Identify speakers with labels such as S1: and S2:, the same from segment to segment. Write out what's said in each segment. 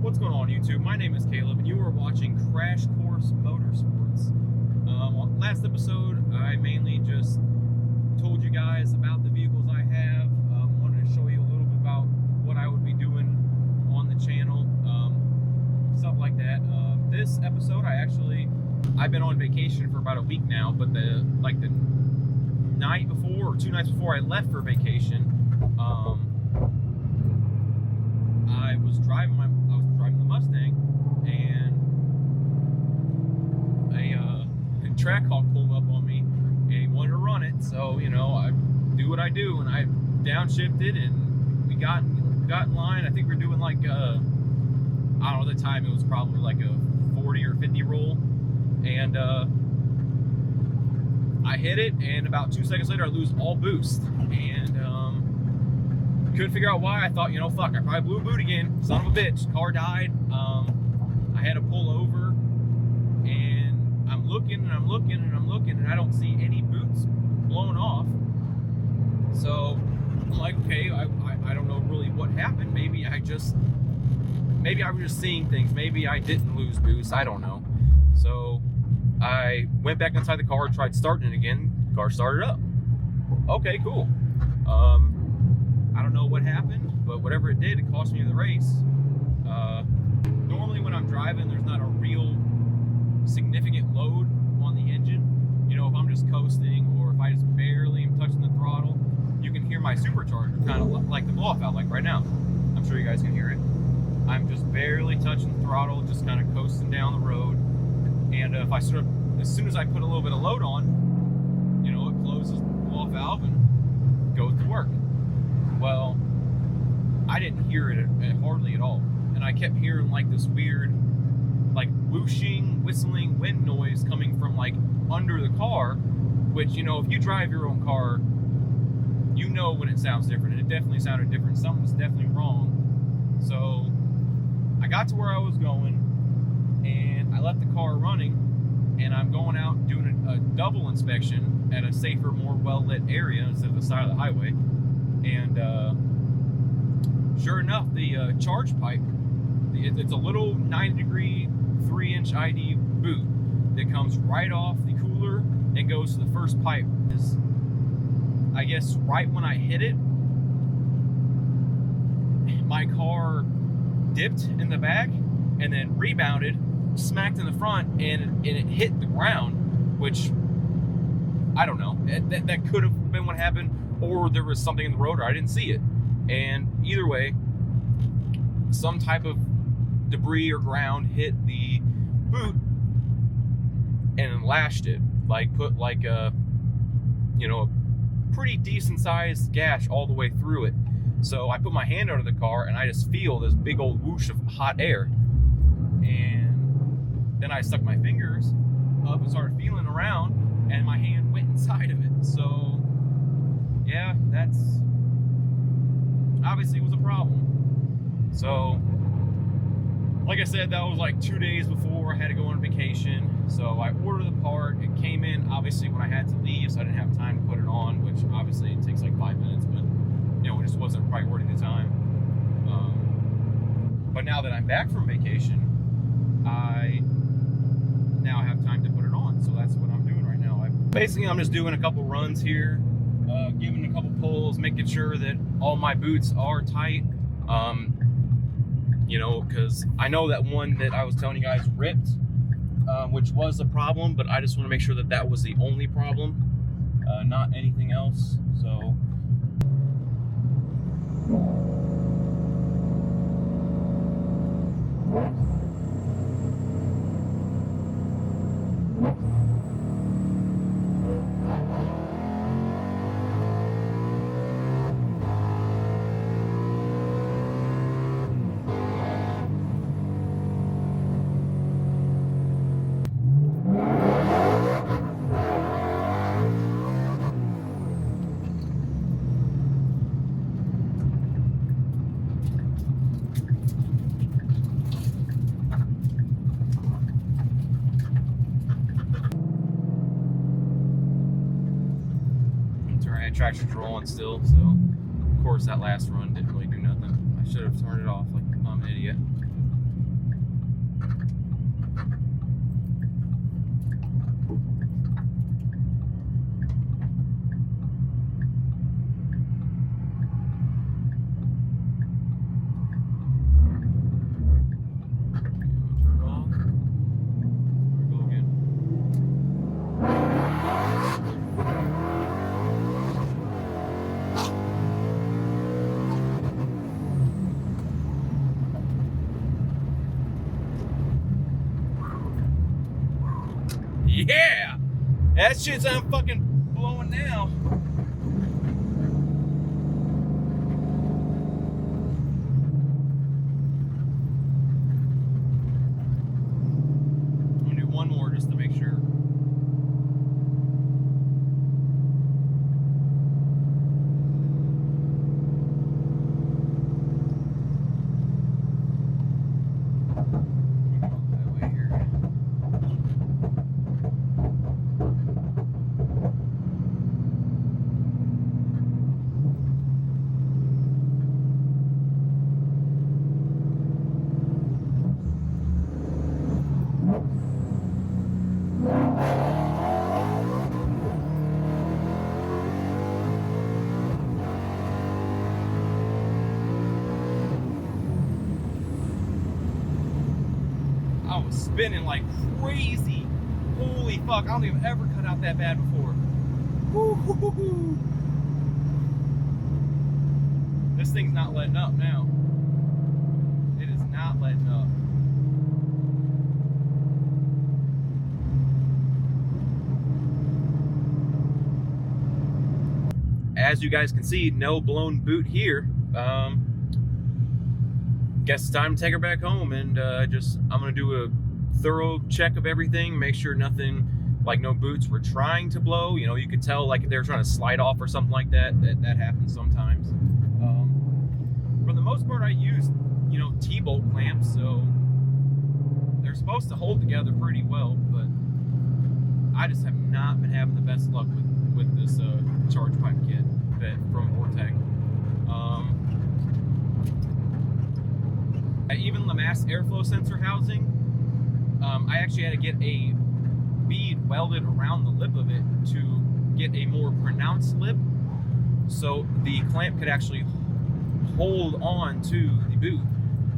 S1: What's going on, YouTube? My name is Caleb, and you are watching Crash Course Motorsports. Last episode, I mainly just told you guys about the vehicles I have. Wanted to show you a little bit about what I would be doing on the channel, stuff like that. This episode, I've been on vacation for about a week now, but the night before or 2 nights before I left for vacation, I was driving the Mustang, and a track hawk pulled up on me, and he wanted to run it. So I do what I do, and I downshifted, and we got in line. I think we're doing I don't know, at the time it was probably like a 40 or 50 roll, and I hit it, and about 2 seconds later I lose all boost, and couldn't figure out why. I thought, fuck, I probably blew a boot again. Son of a bitch. Car died. I had to pull over, and I'm looking, and I don't see any boots blown off. So I'm like, okay, I don't know really what happened. Maybe I was just seeing things. Maybe I didn't lose boost. I don't know. So I went back inside the car, tried starting it again. The car started up. Okay, cool. I don't know what happened, but whatever it did, it cost me the race. Normally when I'm driving, there's not a real significant load on the engine. If I'm just coasting, or if I just barely am touching the throttle, you can hear my supercharger kind of like the blow-off valve, like right now. I'm sure you guys can hear it. I'm just barely touching the throttle, just kind of coasting down the road. And if I as soon as I put a little bit of load on, it closes the blow-off valve and goes to work. Well, I didn't hear it hardly at all, and I kept hearing this weird, whooshing, whistling wind noise coming from under the car, which if you drive your own car, when it sounds different, and it definitely sounded different. Something's definitely wrong. So I got to where I was going, and I left the car running, and I'm going out doing a double inspection at a safer, more well-lit area instead of the side of the highway. And sure enough, the charge pipe, it's a little 90-degree 3-inch ID boot that comes right off the cooler and goes to the first pipe. I guess right when I hit it, my car dipped in the back and then rebounded, smacked in the front, and it hit the ground, which I don't know. That could have been what happened, or there was something in the road, or I didn't see it. And either way, some type of debris or ground hit the boot and lashed it, put a pretty decent sized gash all the way through it. So I put my hand under the car, and I just feel this big old whoosh of hot air, and then I stuck my fingers up and started feeling around, and my hand went inside of it. So yeah, that's obviously was a problem. So like I said, that was 2 days before I had to go on vacation. So I ordered the part. It came in obviously when I had to leave, so I didn't have time to put it on, which obviously it takes 5 minutes, but it just wasn't probably worth the time. But now that I'm back from vacation, I now have time to put it on. So that's what I'm doing right now. I'm just doing a couple runs here, giving a couple pulls, making sure that all my boots are tight. Because I know that one that I was telling you guys ripped, which was a problem, but I just want to make sure that was the only problem, not anything else. So traction's rolling still, so of course that last run didn't really do nothing. I should have turned it off, I'm an idiot. Yeah! That shit's on fucking blowing now. I'm gonna do one more just to make sure. I was spinning like crazy. Holy fuck, I don't think I've ever cut out that bad before. Woo-hoo-hoo-hoo. This thing's not letting up now. It is not letting up. As you guys can see, no blown boot here. Guess it's time to take her back home, and I'm gonna do a thorough check of everything, make sure nothing, like no boots were trying to blow. You know, you could tell like if they were trying to slide off or something like that. That happens sometimes. For the most part, I used, you know, T-bolt clamps, so they're supposed to hold together pretty well, but I just have not been having the best luck with this charge pipe kit from Vortec. Even Lamass airflow sensor housing, I actually had to get a bead welded around the lip of it to get a more pronounced lip, so the clamp could actually hold on to the boot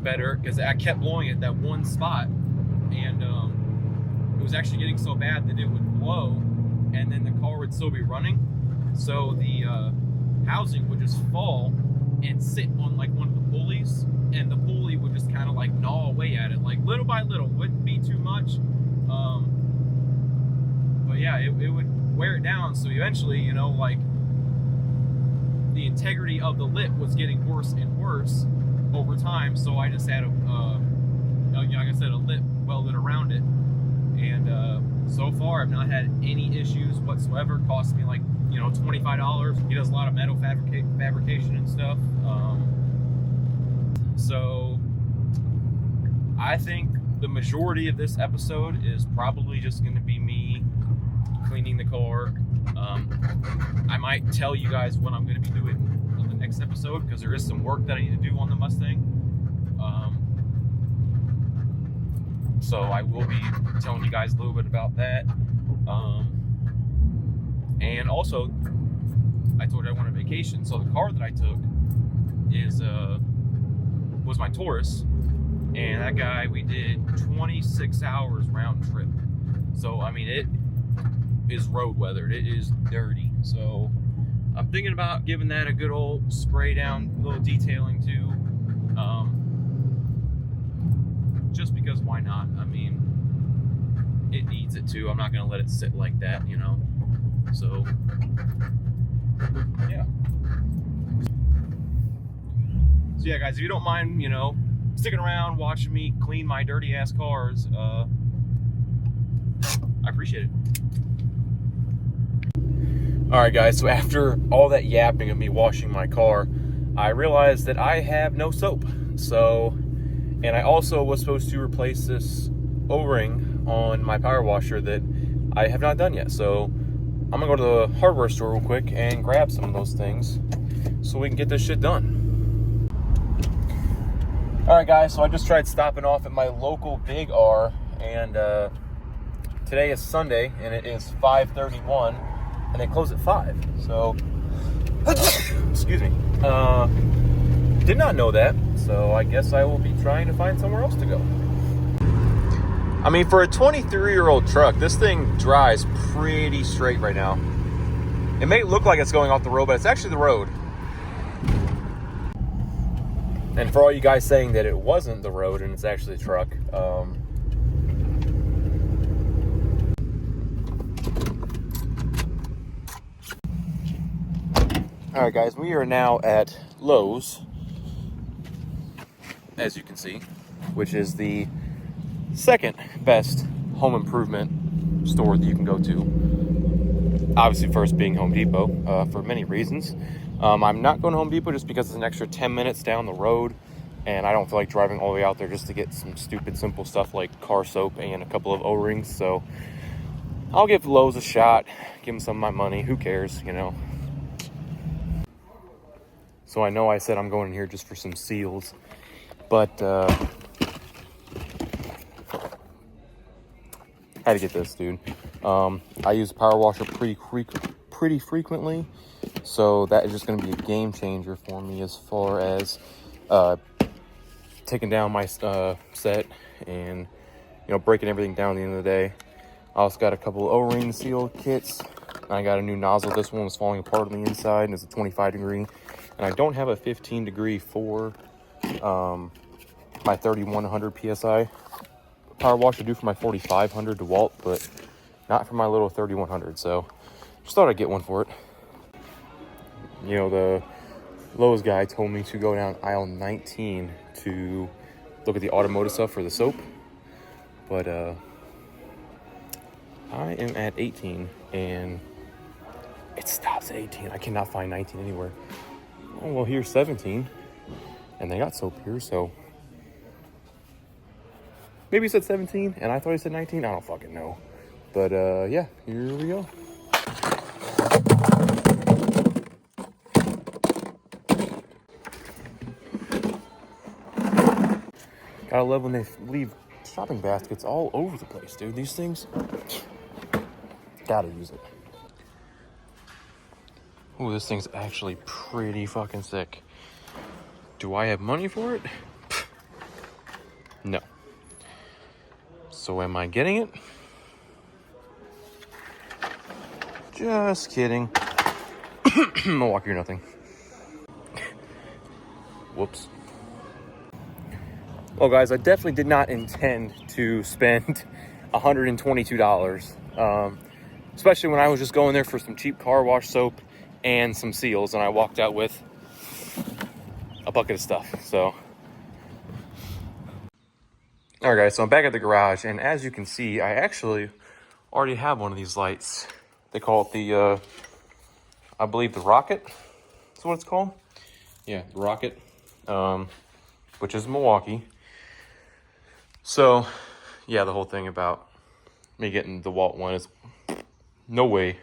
S1: better, because I kept blowing at that one spot, and it was actually getting so bad that it would blow and then the car would still be running, so the housing would just fall and sit on like one of the pulleys, and the pulley would just kind of like gnaw away at it, like little by little. Wouldn't be too much, but yeah, it would wear it down. So eventually, you know, like the integrity of the lip was getting worse and worse over time. So I just had like I said, a lip welded around it, and so far I've not had any issues whatsoever. It cost me like, you know, $25. He does a lot of metal fabrication and stuff. So I think the majority of this episode is probably just going to be me cleaning the car. I might tell you guys what I'm going to be doing on the next episode, because there is some work that I need to do on the Mustang. So I will be telling you guys a little bit about that. And also, I told you I went on vacation, so the car that I took was my Taurus, and that guy, we did 26 hours round trip. So I mean, it is road weathered, it is dirty, so I'm thinking about giving that a good old spray down, little detailing too, just because why not? I mean, it needs it too. I'm not gonna let it sit like that, you know. So yeah. So yeah, guys, if you don't mind, you know, sticking around watching me clean my dirty ass cars, I appreciate it. All right, guys, so after all that yapping of me washing my car, I realized that I have no soap. So, and I also was supposed to replace this O-ring on my power washer that I have not done yet. So I'm gonna go to the hardware store real quick and grab some of those things so we can get this shit done. All right, guys, so I just tried stopping off at my local Big R, and today is Sunday, and it is 5:31, and they close at 5. So, excuse me. Did not know that, so I guess I will be trying to find somewhere else to go. I mean, for a 23-year-old truck, this thing drives pretty straight right now. It may look like it's going off the road, but it's actually the road. And for all you guys saying that it wasn't the road and it's actually a truck, All right, guys, we are now at Lowe's, as you can see, which is the second best home improvement store that you can go to. Obviously, first being Home Depot, for many reasons. I'm not going to Home Depot just because it's an extra 10 minutes down the road, and I don't feel like driving all the way out there just to get some stupid, simple stuff like car soap and a couple of O-rings. So I'll give Lowe's a shot, give them some of my money. Who cares, you know? So I know I said I'm going in here just for some seals, but had to get this, dude. I use power washer pretty frequently, so that is just going to be a game changer for me as far as taking down my set and, you know, breaking everything down at the end of the day. I also got a couple of O-ring seal kits. I got a new nozzle. This one was falling apart on the inside, and it's a 25 degree. And I don't have a 15 degree for my 3100 PSI power wash. I do for my 4500 DeWalt, but not for my little 3100. So just thought I'd get one for it. You know, the Lowe's guy told me to go down aisle 19 to look at the automotive stuff for the soap. But I am at 18 and it stops at 18. I cannot find 19 anywhere. Oh, well, here's 17 and they got soap here, so maybe he said 17 and I thought he said 19. I don't fucking know. But yeah, here we go. Gotta love when they leave shopping baskets all over the place, dude. These things, gotta use it. Ooh, this thing's actually pretty fucking sick. Do I have money for it? No. So am I getting it? Just kidding. Milwaukee or nothing. Whoops. Well, guys, I definitely did not intend to spend $122. Especially when I was just going there for some cheap car wash soap and some seals, and I walked out with a bucket of stuff. So, all right, guys, so I'm back at the garage, and as you can see, I actually already have one of these lights. They call it the, I believe the Rocket. That's what it's called. Yeah, the Rocket, which is Milwaukee. So, yeah, the whole thing about me getting the DeWalt one is no way.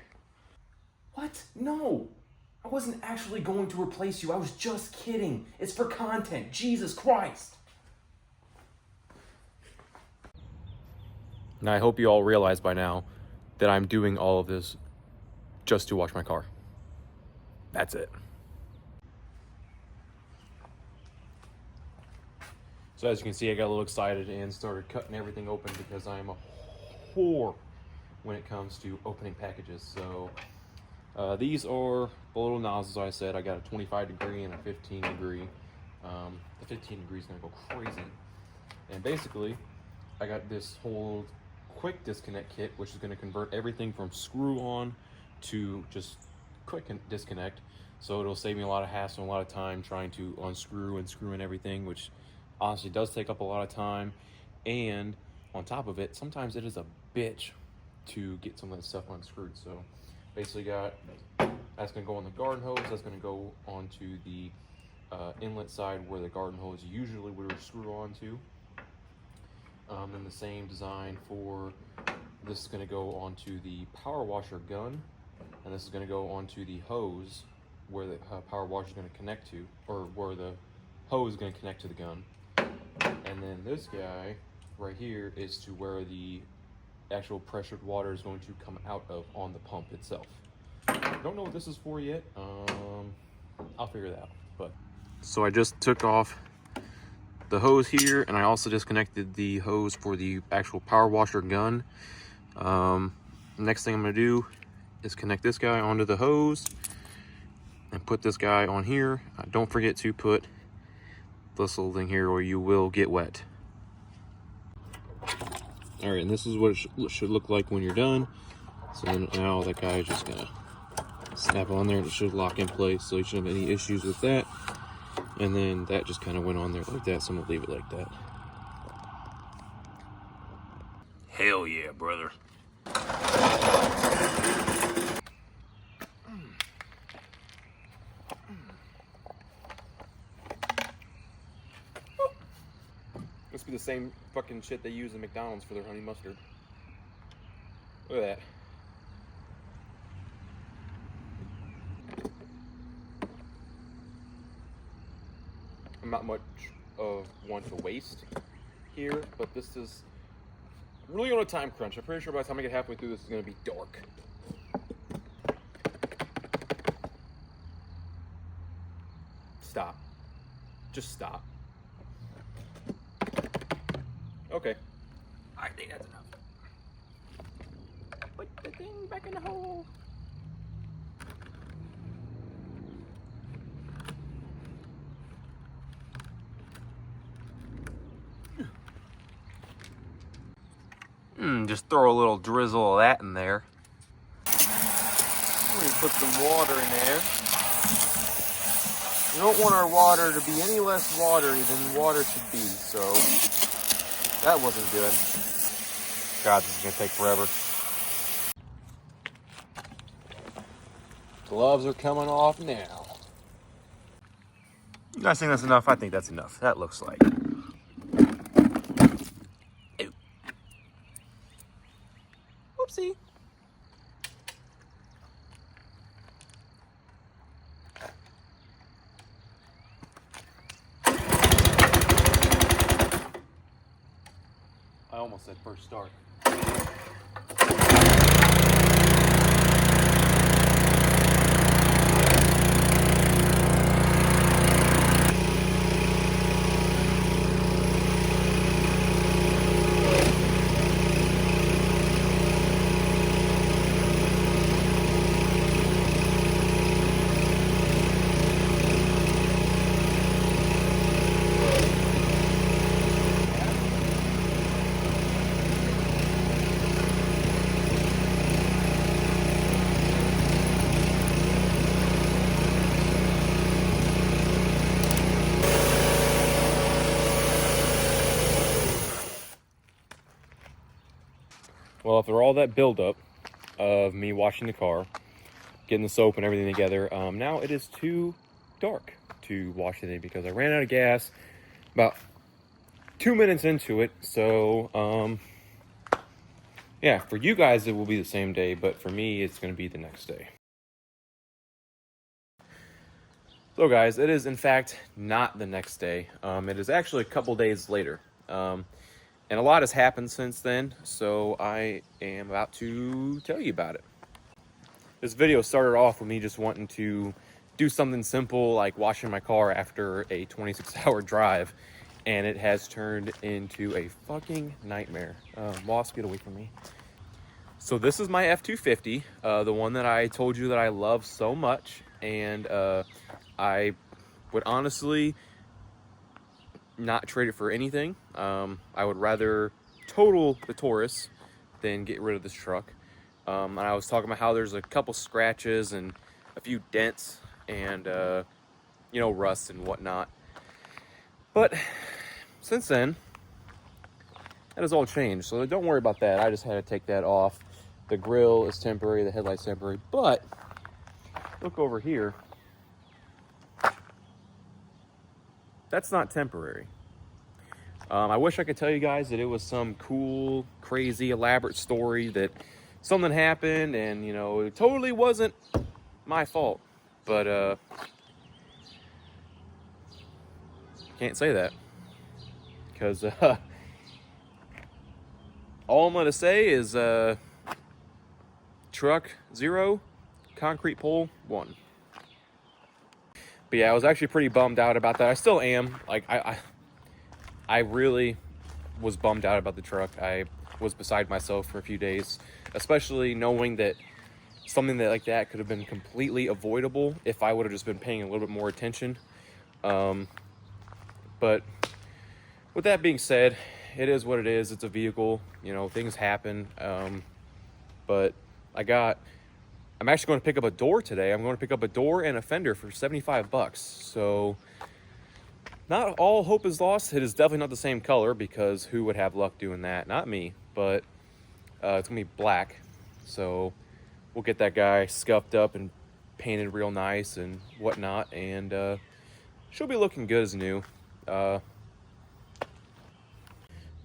S1: What? No! I wasn't actually going to replace you. I was just kidding. It's for content. Jesus Christ! Now, I hope you all realize by now that I'm doing all of this just to wash my car. That's it. So as you can see, I got a little excited and started cutting everything open because I am a whore when it comes to opening packages. So these are the little nozzles I said. I got a 25 degree and a 15 degree. The 15 degree is gonna go crazy. And basically, I got this whole quick disconnect kit, which is gonna convert everything from screw on to just quick disconnect. So it'll save me a lot of hassle and a lot of time trying to unscrew and screw in everything, which honestly does take up a lot of time. And on top of it, sometimes it is a bitch to get some of the stuff unscrewed. So basically that's gonna go on the garden hose, that's gonna go onto the inlet side where the garden hose usually would screw onto. Then the same design for this is gonna go onto the power washer gun, and this is gonna go onto the hose where the power washer is gonna connect to, or where the hose is gonna connect to the gun. And then this guy right here is to where the actual pressured water is going to come out of on the pump itself. I don't know what this is for yet. I'll figure that out. But so I just took off the hose here, and I also disconnected the hose for the actual power washer gun. Next thing I'm gonna do is connect this guy onto the hose and put this guy on here. Don't forget to put this little thing here or you will get wet. All right, and this is what it should look like when you're done. So now that guy is just gonna snap on there and it should lock in place, so you shouldn't have any issues with that. And then that just kind of went on there like that, so I'm gonna leave it like that. Hell yeah, brother. Must be the same fucking shit they use in McDonald's for their honey mustard. Look at that. I'm not much of one to waste here, but this is really on a time crunch. I'm pretty sure by the time I get halfway through, this is going to be dark. Stop. Just stop. Okay. I think that's enough. Put the thing back in the hole. Just throw a little drizzle of that in there. Let me put some water in there. We don't want our water to be any less watery than water should be, so that wasn't good. God, this is gonna take forever. Gloves are coming off now. You guys think that's enough? I think that's enough. That looks like. Ew. Whoopsie. I almost said first start. Well, after all that buildup of me washing the car, getting the soap and everything together, now it is too dark to wash anything because I ran out of gas about 2 minutes into it. So, yeah, for you guys it will be the same day, but for me it's going to be the next day. So guys, it is in fact not the next day. It is actually a couple days later. And a lot has happened since then, so I am about to tell you about it. This video started off with me just wanting to do something simple like washing my car after a 26-hour drive, and it has turned into a fucking nightmare. Moss, get away from me. So this is my F-250, the one that I told you that I love so much, and I would honestly not trade it for anything. I would rather total the Taurus than get rid of this truck. And I was talking about how there's a couple scratches and a few dents and you know, rust and whatnot. But since then, that has all changed, so don't worry about that. I just had to take that off. The grill is temporary, the headlight's temporary, but look over here. That's not temporary. I wish I could tell you guys that it was some cool, crazy, elaborate story that something happened and, you know, it totally wasn't my fault. But, can't say that. Because, all I'm going to say is, truck 0, concrete pole 1. But yeah, I was actually pretty bummed out about that. I still am. Like, I really was bummed out about the truck. I was beside myself for a few days, especially knowing that something like that could have been completely avoidable if I would have just been paying a little bit more attention. But with that being said, it is what it is. It's a vehicle, you know, things happen. But I got I'm actually going to pick up a door today. I'm going to pick up a door and a fender for 75 bucks. So not all hope is lost. It is definitely not the same color, because who would have luck doing that? Not me, but it's gonna be black. So we'll get that guy scuffed up and painted real nice and whatnot, and she'll be looking good as new. But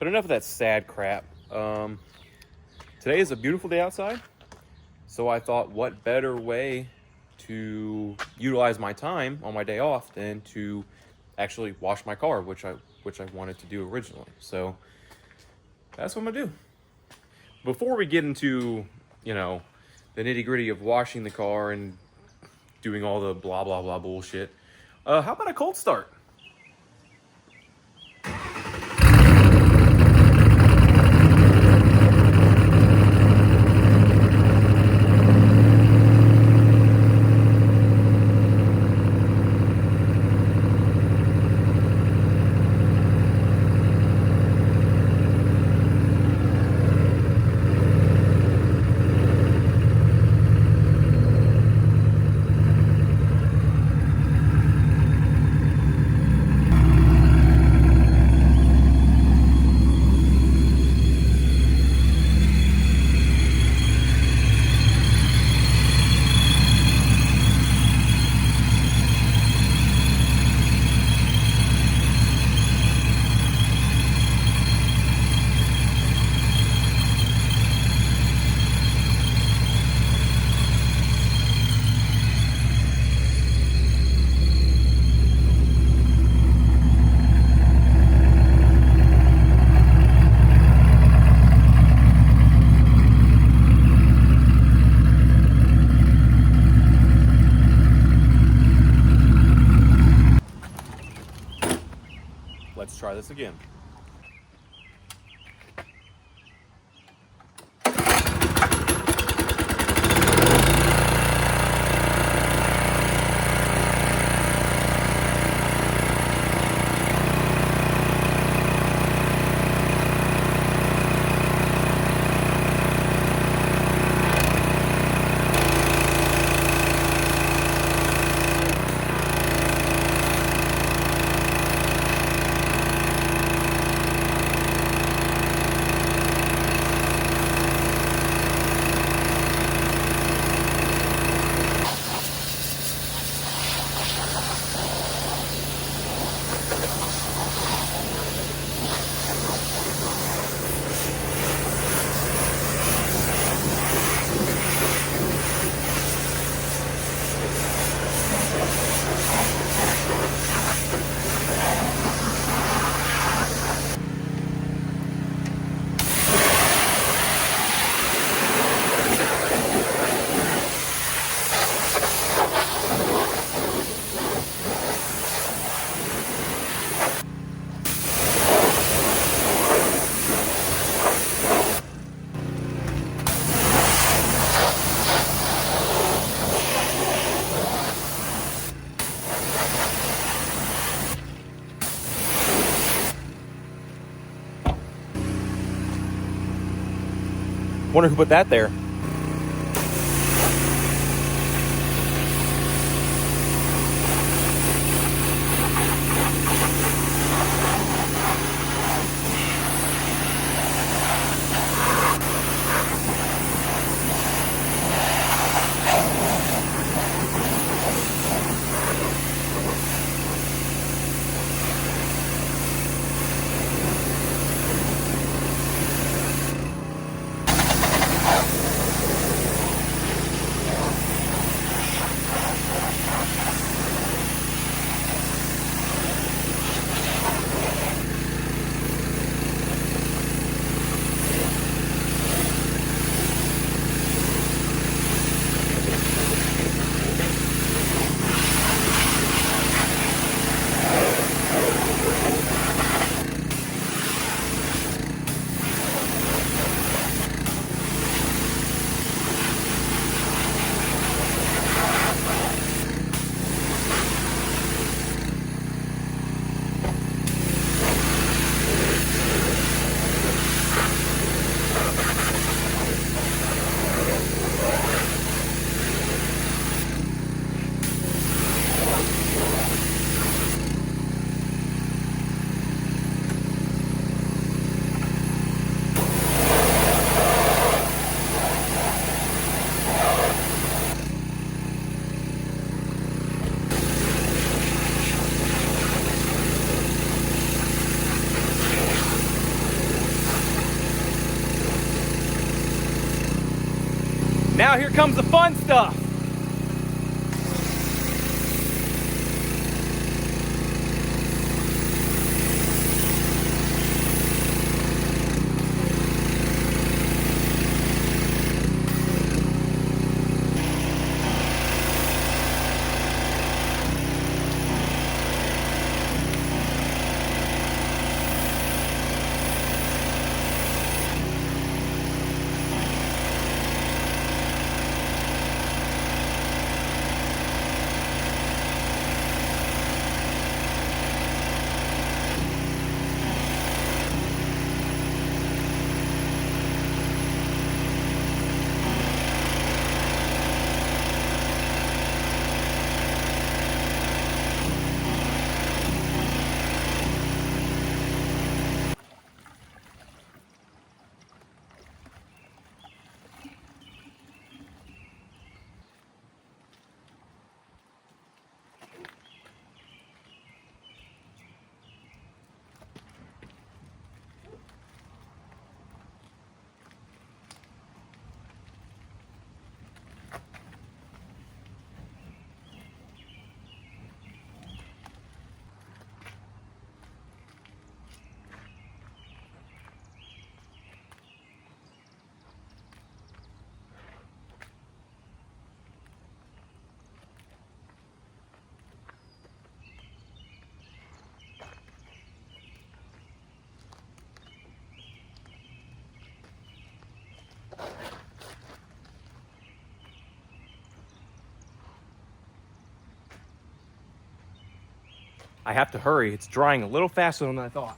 S1: enough of that sad crap. Today is a beautiful day outside, so I thought, what better way to utilize my time on my day off than to actually wash my car, which I wanted to do originally. So that's what I'm gonna do. Before we get into, you know, the nitty-gritty of washing the car and doing all the blah blah blah bullshit, how about a cold start? Let's try this again. Wonder who put that there. Now here comes the fun stuff. I have to hurry. It's drying a little faster than I thought.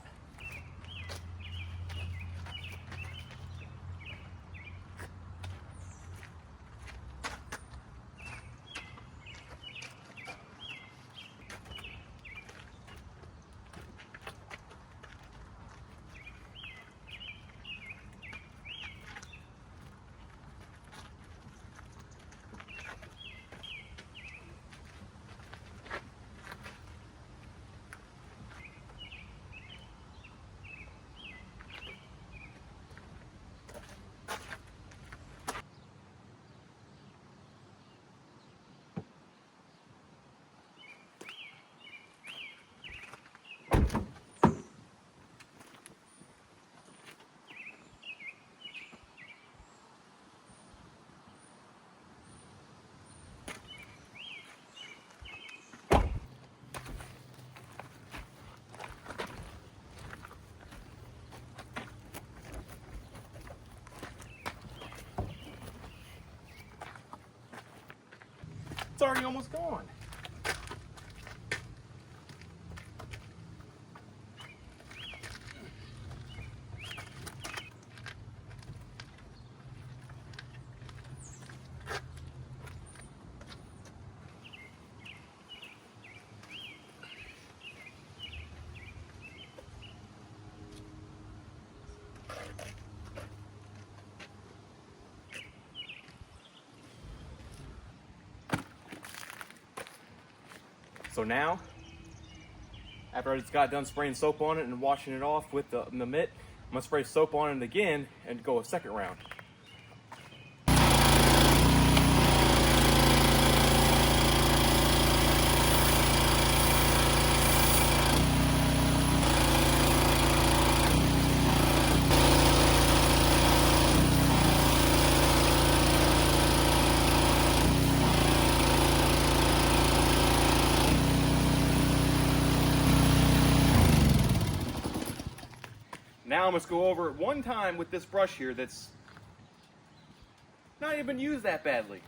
S1: It's already almost gone. So now, after I just got done spraying soap on it and washing it off with the mitt, I'm gonna spray soap on it again and go a second round. Now I'm going to go over it one time with this brush here that's not even used that badly.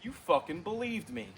S1: You fucking believed me.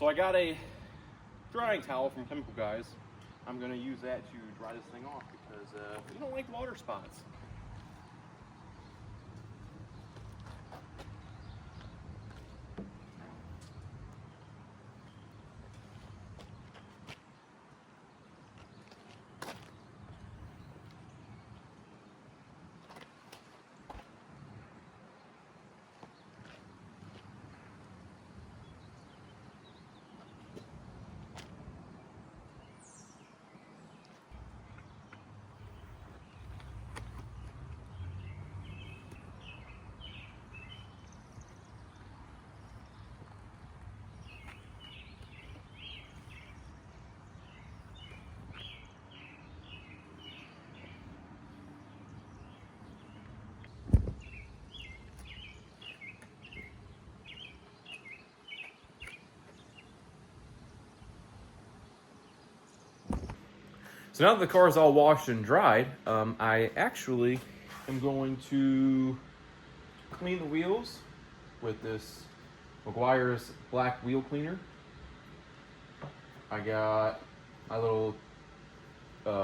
S1: So I got a drying towel from Chemical Guys. I'm gonna use that to dry this thing off because we don't like water spots. So now that the car is all washed and dried, I actually am going to clean the wheels with this Meguiar's black wheel cleaner. I got my little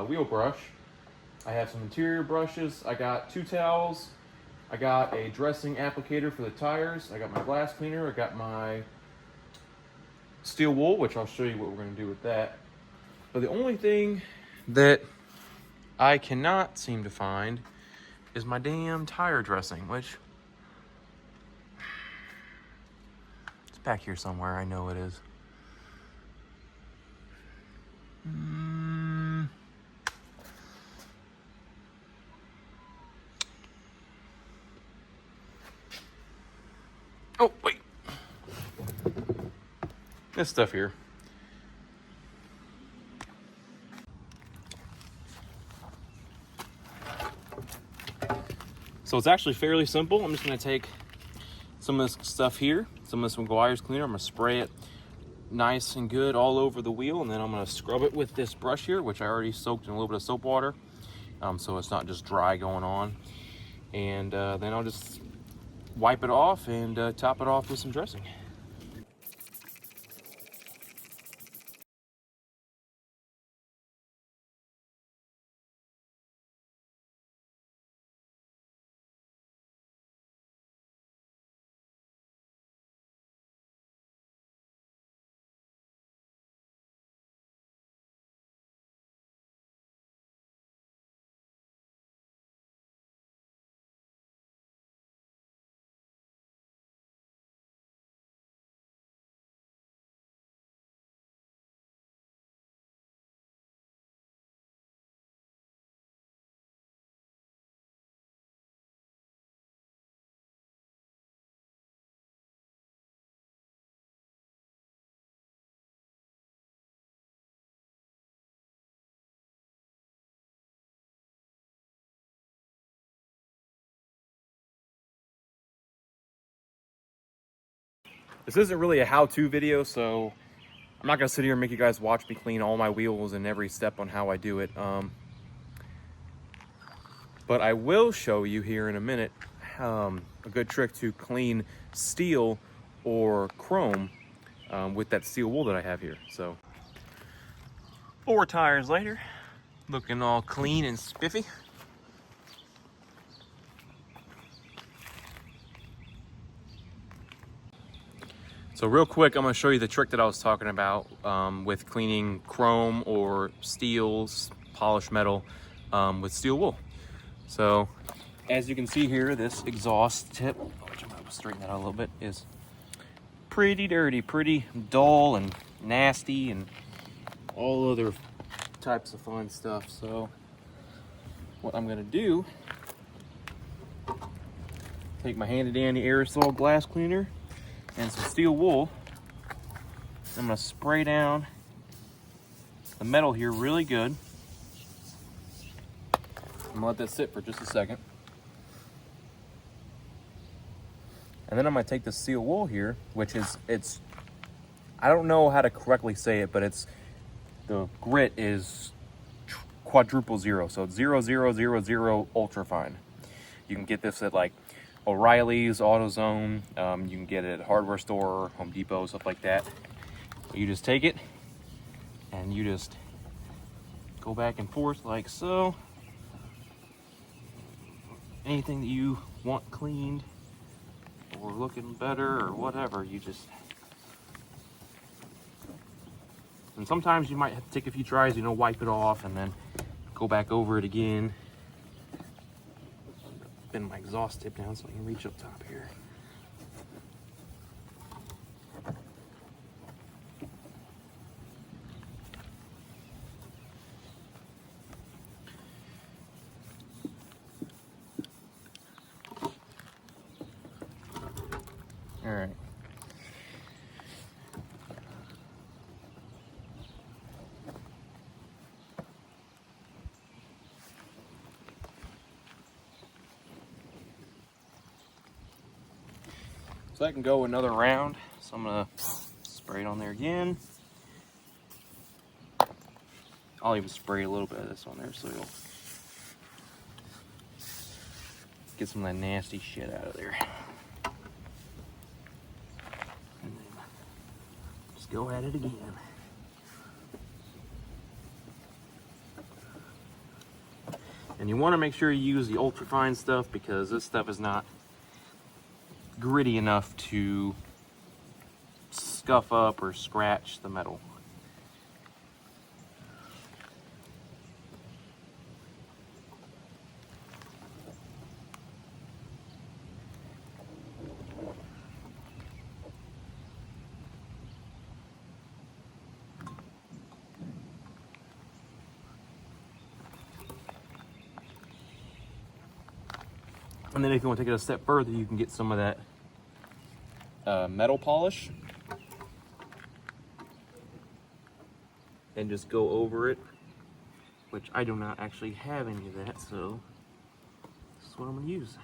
S1: wheel brush. I have some interior brushes. I got 2 towels. I got a dressing applicator for the tires. I got my glass cleaner. I got my steel wool, which I'll show you what we're going to do with that. But the only thing that I cannot seem to find is my damn tire dressing, which it's back here somewhere. I know it is. Oh, wait. This stuff here. So it's actually fairly simple. I'm just gonna take some of this stuff here, some of this Meguiar's cleaner. I'm gonna spray it nice and good all over the wheel, and then I'm gonna scrub it with this brush here, which I already soaked in a little bit of soap water, so it's not just dry going on. And then I'll just wipe it off and top it off with some dressing. This isn't really a how-to video, so I'm not gonna sit here and make you guys watch me clean all my wheels and every step on how I do it. But I will show you here in a minute a good trick to clean steel or chrome with that steel wool that I have here. So 4 tires later, looking all clean and spiffy. So real quick, I'm gonna show you the trick that I was talking about with cleaning chrome or steels, polished metal with steel wool. So as you can see here, this exhaust tip, which I'm gonna straighten that out a little bit, is pretty dirty, pretty dull and nasty and all other types of fun stuff. So what I'm gonna do, take my handy dandy aerosol glass cleaner and some steel wool. I'm gonna spray down the metal here really good. I'm gonna let that sit for just a second. And then I'm gonna take the steel wool here, which is, I don't know how to correctly say it, but the grit is quadruple zero. So it's 0000 ultra fine. You can get this at like O'Reilly's, AutoZone. You can get it at hardware store, Home Depot, stuff like that. You just take it and you just go back and forth like so. Anything that you want cleaned or looking better or whatever, you just... And sometimes you might have to take a few tries, you know, wipe it off and then go back over it again. Bend my exhaust tip down so I can reach up top here. All right. So that can go another round. So I'm gonna spray it on there again. I'll even spray a little bit of this on there so you'll get some of that nasty shit out of there. And then just go at it again. And you want to make sure you use the ultra fine stuff because this stuff is not gritty enough to scuff up or scratch the metal. And then if you want to take it a step further, you can get some of that metal polish and just go over it, which I do not actually have any of that, so this is what I'm going to use.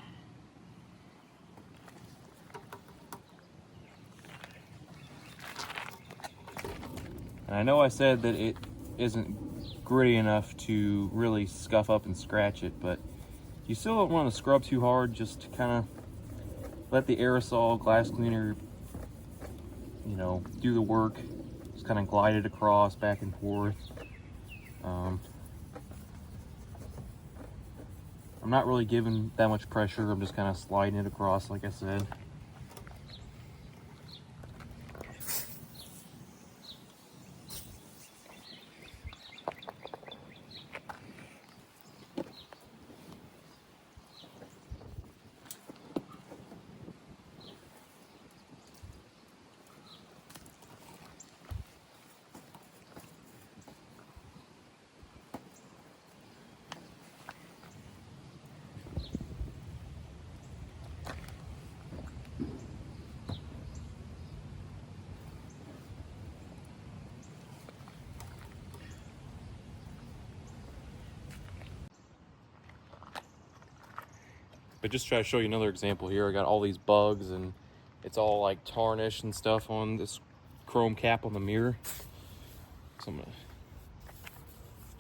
S1: And I know I said that it isn't gritty enough to really scuff up and scratch it, but you still don't want to scrub too hard, just to kind of let the aerosol glass cleaner, you know, do the work. Just kind of glide it across, back and forth. I'm not really giving that much pressure, I'm just kind of sliding it across, like I said. But just try to show you another example here. I got all these bugs and it's all like tarnish and stuff on this chrome cap on the mirror. So I'm gonna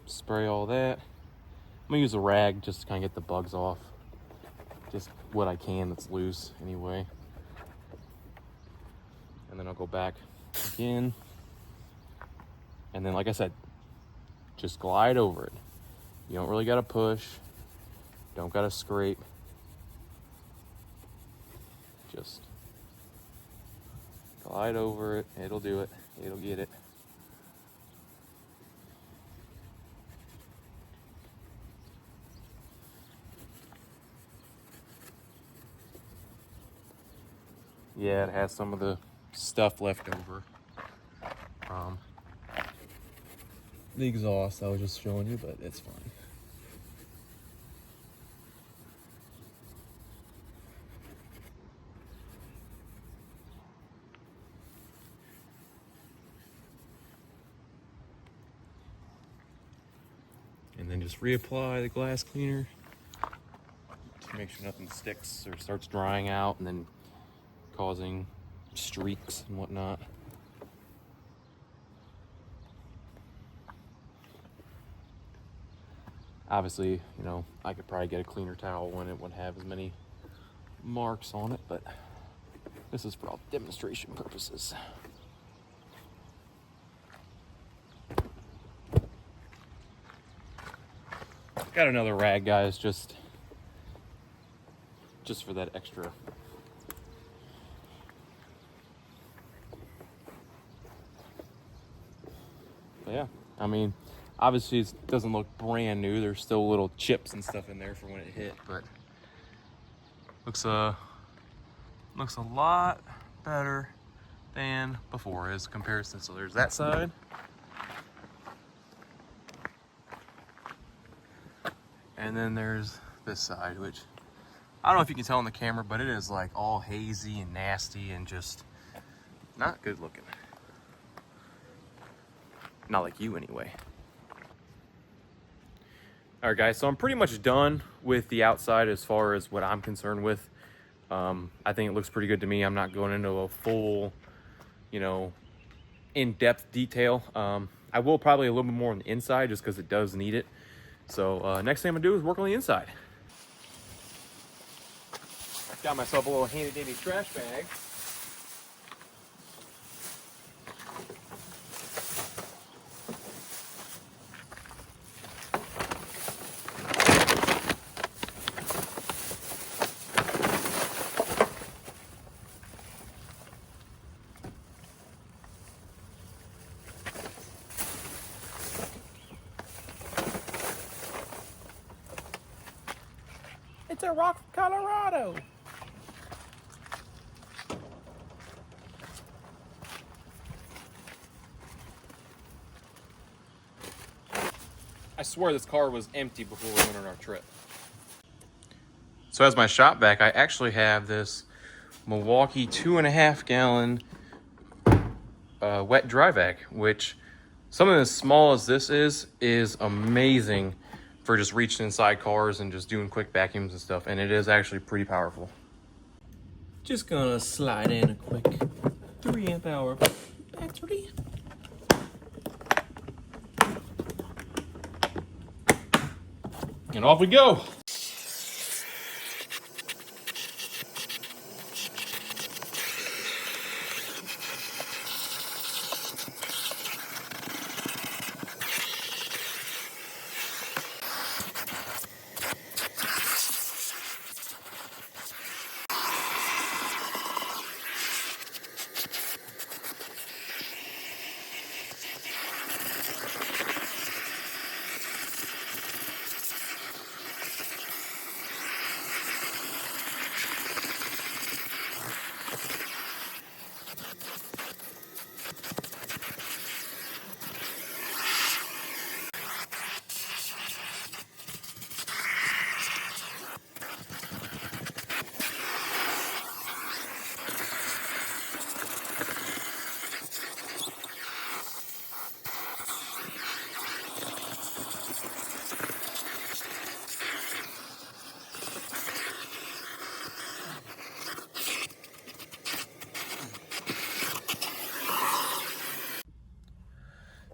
S1: spray all that. I'm gonna use a rag just to kind of get the bugs off. Just what I can that's loose anyway. And then I'll go back again. And then, like I said, just glide over it. You don't really gotta push. Don't gotta scrape. Just glide over it. It'll do it. It'll get it. Yeah, it has some of the stuff left over. The exhaust I was just showing you, but it's fine. And then just reapply the glass cleaner to make sure nothing sticks or starts drying out and then causing streaks and whatnot. Obviously, you know, I could probably get a cleaner towel when it wouldn't have as many marks on it, but this is for all demonstration purposes. Got another rag, guys, just for that extra. But yeah, I mean, obviously it doesn't look brand new. There's still little chips and stuff in there from when it hit, but looks a lot better than before as comparison. So there's that side. And then there's this side, which I don't know if you can tell in the camera, but it is like all hazy and nasty and just not good looking. Not like you anyway. All right, guys, so I'm pretty much done with the outside as far as what I'm concerned with. I think it looks pretty good to me. I'm not going into a full, you know, in-depth detail. I will probably a little bit more on the inside just because it does need it. So next thing I'm gonna do is work on the inside. Got myself a little handy-dandy trash bag. It's a rock from Colorado. I swear this car was empty before we went on our trip. So as my shop vac, I actually have this Milwaukee 2.5 gallon wet dry vac, which something as small as this is amazing for just reaching inside cars and just doing quick vacuums and stuff. And it is actually pretty powerful.
S2: Just gonna slide in a quick 3 amp hour battery.
S1: And off we go.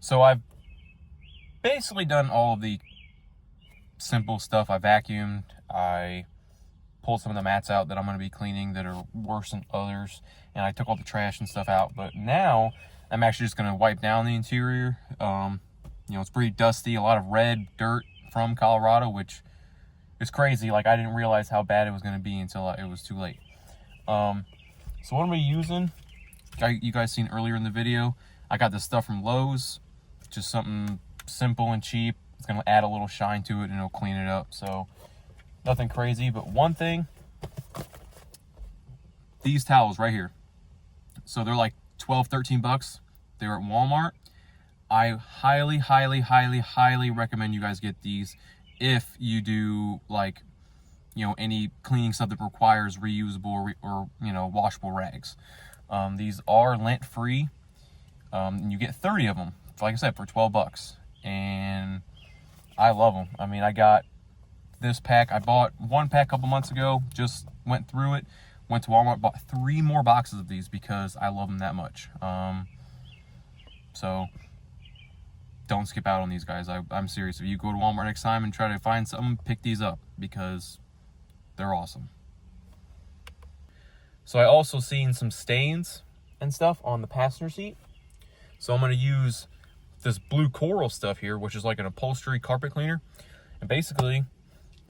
S1: So I've basically done all of the simple stuff. I vacuumed, I pulled some of the mats out that I'm going to be cleaning that are worse than others, and I took all the trash and stuff out. But now I'm actually just going to wipe down the interior. You know, it's pretty dusty, a lot of red dirt from Colorado, which is crazy. Like, I didn't realize how bad it was going to be until it was too late. So what am I using? You guys seen earlier in the video, I got this stuff from Lowe's. Just something simple and cheap. It's gonna add a little shine to it and it'll clean it up. So nothing crazy, but one thing, these towels right here. So they're like 12, 13 bucks. They're at Walmart. I highly, highly, highly, highly recommend you guys get these if you do, like, you know, any cleaning stuff that requires reusable or you know, washable rags. These are lint free. And you get 30 of them, like I said, for 12 bucks. And I love them. I mean, I got this pack. I bought one pack a couple months ago, just went through it, went to Walmart, bought 3 more boxes of these because I love them that much. So don't skip out on these guys. I'm serious. If you go to Walmart next time and try to find something, pick these up because they're awesome. So I also seen some stains and stuff on the passenger seat. So I'm going to use this blue coral stuff here, which is like an upholstery carpet cleaner. And basically,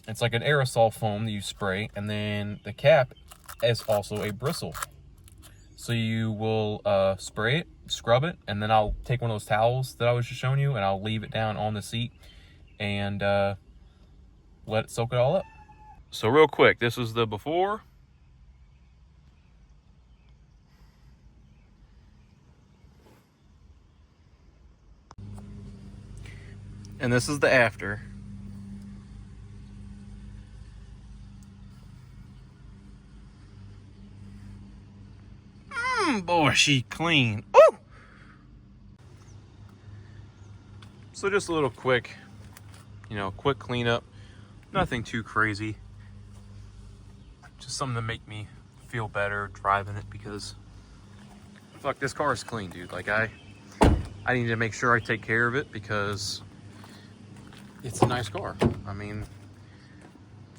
S1: it's like an aerosol foam that you spray, and then the cap is also a bristle. So you will spray it, scrub it, and then I'll take one of those towels that I was just showing you, and I'll leave it down on the seat and let it soak it all up. So real quick, this is the before. And this is the after. Boy, she clean. Ooh! So just a little quick, quick cleanup. Nothing too crazy. Just something to make me feel better driving it, because fuck, this car is clean, dude. Like I need to make sure I take care of it, because it's a nice car. I mean,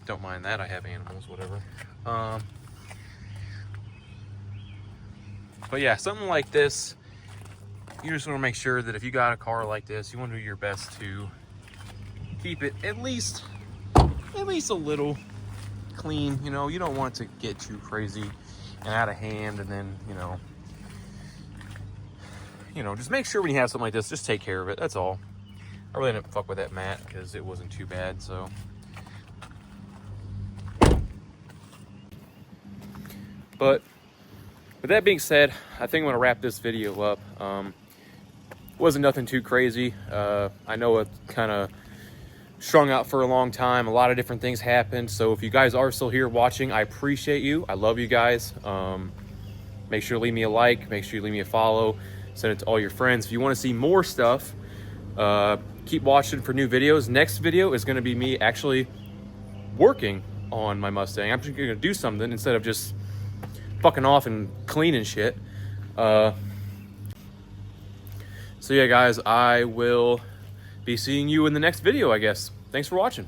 S1: don't mind that. I have animals, whatever. But yeah, something like this, you just want to make sure that if you got a car like this, you want to do your best to keep it at least a little clean. You don't want it to get too crazy and out of hand, and then just make sure when you have something like this, just take care of it. That's all. I really didn't fuck with that mat because it wasn't too bad. So but with that being said, I think I'm gonna wrap this video up. Wasn't nothing too crazy. I know it kind of strung out for a long time. A lot of different things happened. So if you guys are still here watching, I appreciate you. I love you guys. Make sure to leave me a like. Make sure you leave me a follow. Send it to all your friends. If you want to see more stuff, keep watching for new videos. Next video is going to be me actually working on my Mustang. I'm just going to do something instead of just fucking off and cleaning shit. So yeah, guys, I will be seeing you in the next video, I guess. Thanks for watching.